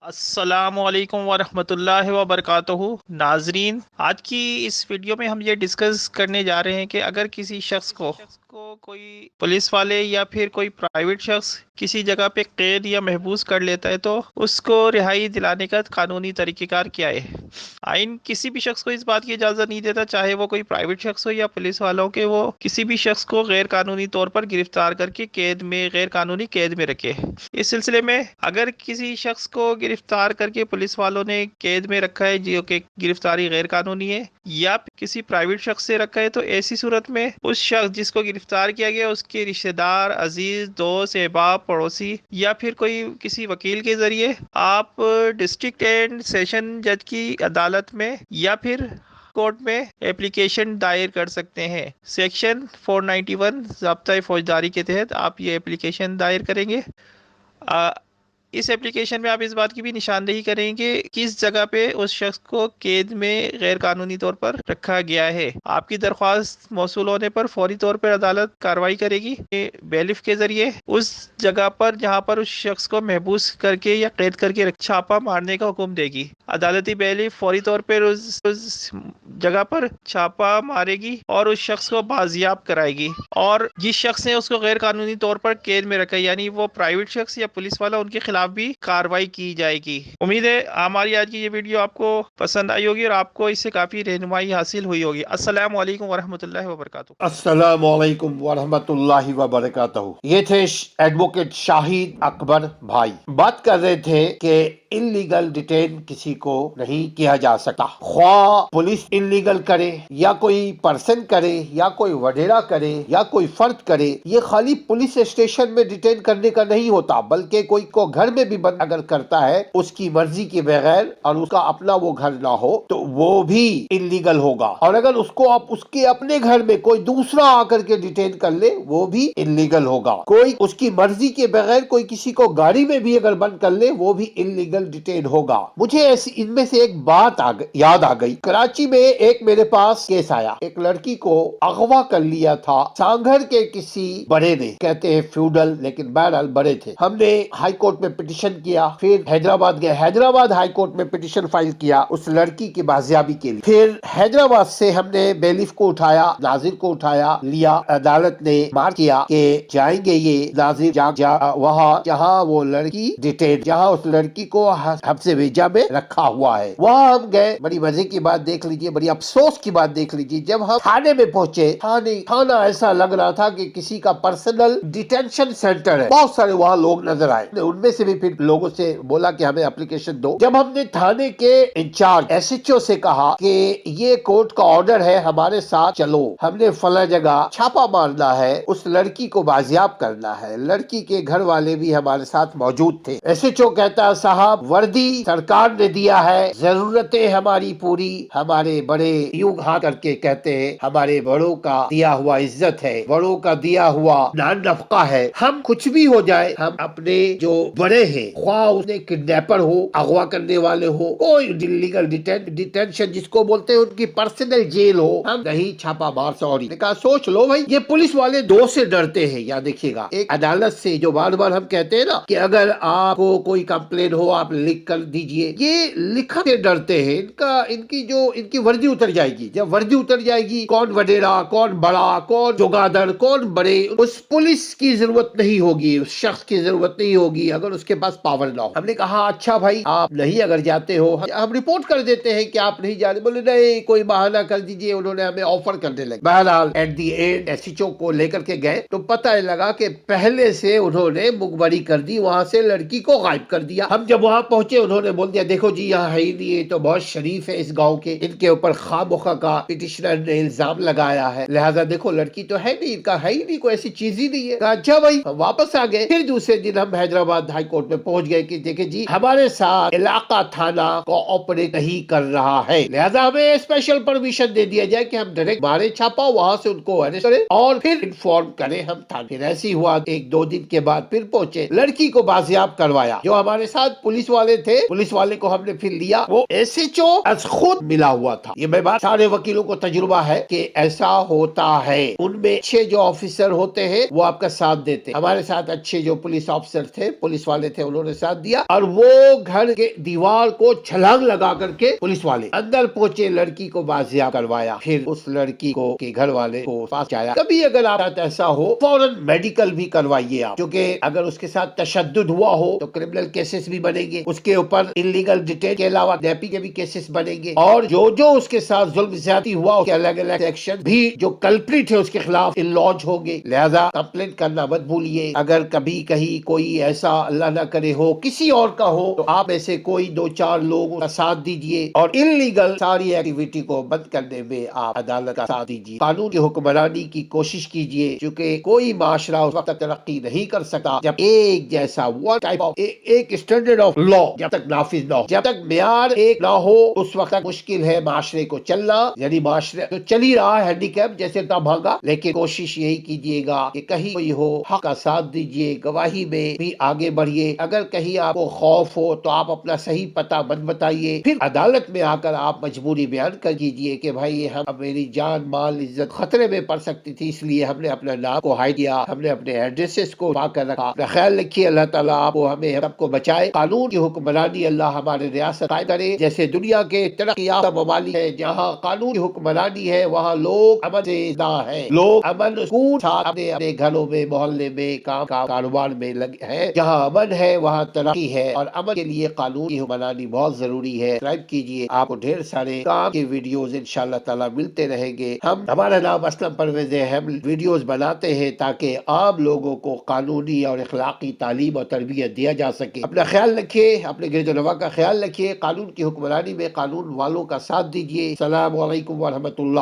السلام علیکم ورحمۃ اللہ وبرکاتہ۔ ناظرین، آج کی اس ویڈیو میں ہم یہ ڈسکس کرنے جا رہے ہیں کہ اگر کسی شخص کو کوئی پولیس والے یا پھر کوئی پرائیویٹ شخص کسی جگہ پہ قید یا محبوس کر لیتا ہے تو اس کو رہائی دلانے کا قانونی طریقہ کار کیا ہے۔ آئین کسی بھی شخص کو اس بات کی اجازت نہیں دیتا، چاہے وہ کوئی پرائیویٹ شخص ہو یا پولیس والوں کے، وہ کسی بھی شخص کو غیر قانونی طور پر گرفتار کر کے غیر قانونی قید میں رکھے۔ اس سلسلے میں اگر کسی شخص کو گرفتار کر کے پولیس والوں نے قید میں رکھا ہے جو کہ گرفتاری غیر قانونی ہے، یا کسی پرائیویٹ شخص سے رکھا ہے، تو ایسی صورت میں اس شخص جس کو گرفتار کیا گیا اس کے رشتہ دار، عزیز، دوست، احباب، پڑوسی یا پھر کوئی کسی وکیل کے ذریعے آپ ڈسٹرکٹ اینڈ سیشن جج کی عدالت میں یا پھر کورٹ میں اپلیکیشن دائر کر سکتے ہیں۔ سیکشن 491 ضابطۂ فوجداری کے تحت آپ یہ اپلیکیشن دائر کریں گے۔ اس اپلیکیشن میں آپ اس بات کی بھی نشاندہی کریں گے کس جگہ پہ اس شخص کو قید میں غیر قانونی طور پر رکھا گیا ہے۔ آپ کی درخواست موصول ہونے پر فوری طور پر عدالت کارروائی کرے گی، بیلف کے ذریعے اس جگہ پر جہاں پر اس شخص کو محبوس کر کے یا قید کر کے چھاپا مارنے کا حکم دے گی۔ عدالتی بیلف فوری طور پر اس جگہ پر چھاپا مارے گی اور اس شخص کو بازیاب کرائے گی، اور جس شخص نے اس کو غیر قانونی طور پر قید میں رکھا یعنی وہ پرائیویٹ شخص یا پولیس والا، ان کے خلاف بھی کارروائی کی جائے گی۔ امید ہے ہماری آج کی یہ ویڈیو آپ کو پسند آئی ہوگی اور آپ کو اس سے کافی رہنمائی حاصل ہوئی ہوگی۔ السلام علیکم ورحمۃ اللہ وبرکاتہ۔ السلام علیکم ورحمۃ اللہ وبرکاتہ۔ یہ تھے ایڈوکیٹ شاہد اکبر بھائی، بات کر رہے تھے کہ انلیگل ڈیٹین کسی کو نہیں کیا جا سکتا، خواہ پولیس انلیگل کرے یا کوئی پرسن کرے یا کوئی وڈیرا کرے یا کوئی فرد کرے۔ یہ خالی پولیس اسٹیشن میں ڈیٹین کرنے کا نہیں ہوتا، بلکہ کوئی کو گھر میں بھی بند اگر کرتا ہے اس کی مرضی کے بغیر اور اس کا اپنا وہ گھر نہ ہو تو وہ بھی انلیگل ہوگا، اور اگر اس کو آپ اس کے اپنے گھر میں کوئی دوسرا آ کر کے ڈیٹین کر لے وہ بھی انلیگل ہوگا۔ کوئی اس کی مرضی کے بغیر کوئی کسی کو گاڑی میں بھی اگر بند کر لے وہ بھی انلیگل ڈیٹین ہوگا۔ مجھے ایسی ان میں سے ایک بات یاد آ گئی۔ کراچی میں ایک میرے پاس کیس آیا، ایک لڑکی کو اغوا کر لیا تھا سانگھر کے کسی بڑے نے، کہتے ہیں فیوڈل لیکن بہرحال بڑے تھے۔ ہم نے ہائی کورٹ میں پٹیشن کیا، پھر حیدرآباد گئے، حیدرآباد ہائی کورٹ میں پٹیشن فائل کیا اس لڑکی کی بازیابی کے لیے۔ پھر حیدرآباد سے ہم نے بیلیف کو اٹھایا، ناظر کو اٹھایا، لیا، عدالت نے مارک کیا کہ جائیں گے یہ ناظر وہاں جہاں وہ لڑکی ڈیٹین، جہاں اس لڑکی کو حبس بھیجا میں رکھا ہوا ہے، وہاں ہم گئے۔ بڑی مزے کی بات دیکھ لیجیے، بڑی افسوس کی بات دیکھ لیجیے، جب ہم تھانے میں پہنچے، تھانہ ایسا لگ رہا تھا کہ کسی کا پرسنل ڈیٹینشن سینٹر ہے۔ بہت سارے وہاں لوگ نظر آئے، ان میں سے بھی پھر لوگوں سے بولا کہ ہمیں اپلیکیشن دو۔ جب ہم نے تھانے کے انچارج ایس ایچ او سے کہا کہ یہ کورٹ کا آرڈر ہے، ہمارے ساتھ چلو، ہم نے فلاں جگہ چھاپا مارنا ہے، اس لڑکی کو بازیاب کرنا ہے، لڑکی کے گھر والے بھی ہمارے ساتھ موجود تھے۔ ایس ایچ او کہتا صاحب وردی سرکار نے دیا ہے، ضرورتیں ہماری پوری، ہمارے بڑے یوں ہاتھ کر کے کہتے ہیں ہمارے بڑوں کا دیا ہوا عزت ہے، بڑوں کا دیا ہوا نان نفقہ ہے، ہم کچھ بھی ہو جائے ہم اپنے جو بڑے ہیں، خواہ اس نے کڈنیپر ہو، اغوا کرنے والے ہو، کوئی انلیگل ڈیٹینشن جس کو بولتے ہیں ان کی پرسنل جیل ہو، ہم نہیں چھاپا مار سوری۔ نے کہا سوچ لو بھائی، یہ پولیس والے دو سے ڈرتے ہیں، یا دیکھیے گا ایک عدالت سے، جو بار بار ہم کہتے ہیں نا کہ اگر آپ کو کوئی کمپلین ہو آپ لکھ کر دیجئے، یہ لکھا سے ڈرتے ہیں، ان کی وردی اتر جائے گی، جب وردی اتر جائے گی کون وڈیرا، کون بڑا، کون جگادر، کون بڑے، اس پولیس کی ضرورت نہیں ہوگی، اس شخص کی ضرورت نہیں ہوگی اگر اس کے پاس پاور نہ ہو۔ ہم نے کہا اچھا بھائی آپ نہیں اگر جاتے ہو ہم رپورٹ کر دیتے ہیں کہ آپ نہیں جا رہے، بولے نہیں کوئی بہانہ کر دیجئے، انہوں نے ہمیں آفر کرنے لگے۔ بہرحال at the end S H O کو لے کر کے گئے تو پتہ لگا کہ پہلے سے انہوں نے مخبری کر دی، وہاں سے لڑکی کو غائب کر دیا۔ ہم جب وہاں پہنچے انہوں نے بول دیا دیکھو جی یہاں ہے ہی نہیں، یہ تو بہت شریف ہے اس گاؤں کے، ان کے اوپر خواہ مخواہ کا پٹیشنر نے الزام لگایا ہے، لہذا دیکھو لڑکی تو ہے نہیں، ان کا ہے ہی نہیں، کوئی ایسی چیز ہی نہیں ہے۔ کہا اچھا بھائی، ہم واپس آ گئے۔ پھر دوسرے دن ہم حیدرآباد ہائی کورٹ میں پہنچ گئے کہ دیکھیں جی ہمارے ساتھ علاقہ تھانہ کوآپریٹ نہیں کر رہا ہے، لہذا ہمیں اسپیشل پرمیشن دے دیا جائے کہ ہم ڈائریکٹ مارے چھاپا، وہاں سے ان کو اریسٹ کریں اور پھر انفارم کریں ہم تھانے۔ پھر ایسی ہوا، ایک دو دن کے بعد پھر پہنچے، لڑکی کو بازیاب کروایا۔ جو ہمارے ساتھ پولیس پولیس والے تھے، پولیس والے کو ہم نے پھر لیا، وہ ایس ایچ او از خود ملا ہوا تھا۔ یہ میں بات سارے وکیلوں کو تجربہ ہے کہ ایسا ہوتا ہے، ان میں اچھے جو آفیسر ہوتے ہیں وہ آپ کا ساتھ دیتے۔ ہمارے ساتھ اچھے جو پولیس آفیسر تھے، پولیس والے تھے، انہوں نے ساتھ دیا، اور وہ گھر کے دیوار کو چھلانگ لگا کر کے پولیس والے اندر پہنچے، لڑکی کو بازیاب کروایا، پھر اس لڑکی کو کے گھر والے کو پاس جایا۔ کبھی اگر آپ ساتھ ایسا ہو فوراً میڈیکل بھی کروائیے آپ، کیونکہ اگر اس کے ساتھ تشدد ہوا ہو تو کرمنل کیسز بھی بنیں گے، اس کے اوپر انلیگل ڈیٹین کے علاوہ نیپی کے بھی کیسز بنیں گے، اور جو اس کے ساتھ ظلم زیادتی ہوا اس کے الگ الگ سیکشن بھی جو کلپریٹ ہے اس کے خلاف لانچ ہوں گے۔ لہذا کمپلینٹ کرنا مت بھولیے، اگر کبھی کہیں کوئی ایسا اللہ نہ کرے ہو کسی اور کا ہو تو آپ ایسے کوئی 2-4 لوگوں کا ساتھ دیجئے، اور انلیگل ساری ایکٹیویٹی کو بند کرنے میں آپ عدالت کا ساتھ دیجئے، قانون کی حکمرانی کی کوشش کیجئے، کیونکہ کوئی معاشرہ اس وقت تک ترقی نہیں کر سکتا جب ایک جیسا ایک اسٹینڈرڈ آف لا جب تک نافذ نہ ہو، جب تک معیار ایک نہ ہو اس وقت تک مشکل ہے معاشرے کو چلنا۔ یعنی معاشرے تو چل ہی رہا ہے ہینڈیکیپ جیسے نہ بھاگا، لیکن کوشش یہی کیجئے گا کہ کہیں کوئی ہو حق کا ساتھ دیجئے، گواہی میں بھی آگے بڑھیے، اگر کہیں آپ کو خوف ہو تو آپ اپنا صحیح پتہ مت بتائیے، پھر عدالت میں آ کر آپ مجبوری بیان کر دیجئے کہ بھائی میری جان مال عزت خطرے میں پڑ سکتی تھی، اس لیے ہم نے اپنا نام کو ہائیڈ کیا، ہم نے اپنے ایڈریسز کو چھپا کر رکھا۔ اپنا خیال رکھیے، اللہ تعالیٰ آپ کو ہمیں سب کو بچائے، قانون کی حکمرانی اللہ ہمارے ریاست قائم کرے۔ جیسے دنیا کے ترقی یافتہ ممالک ہے جہاں قانون کی حکمرانی ہے، وہاں لوگ امن سے زندہ ہے، لوگ امن سکون ساتھ اپنے گھروں میں، محلے میں، کاروبار میں لگے ہیں۔ جہاں امن ہے وہاں ترقی ہے، اور امن کے لیے قانون کی حکمرانی بہت ضروری ہے۔ سبسکرائب کیجئے، آپ کو ڈھیر سارے کام کے ویڈیوز انشاءاللہ تعالی ملتے رہیں گے۔ ہمارا نام اسلم پرویز ہے، ہم ویڈیوز بناتے ہیں تاکہ عام لوگوں کو قانونی اور اخلاقی تعلیم اور تربیت دیا جا سکے۔ اپنا خیال رکھیے، اپنے گرد و نواح کا خیال رکھیے، قانون کی حکمرانی میں قانون والوں کا ساتھ دیجیے۔ السلام علیکم ورحمۃ اللہ۔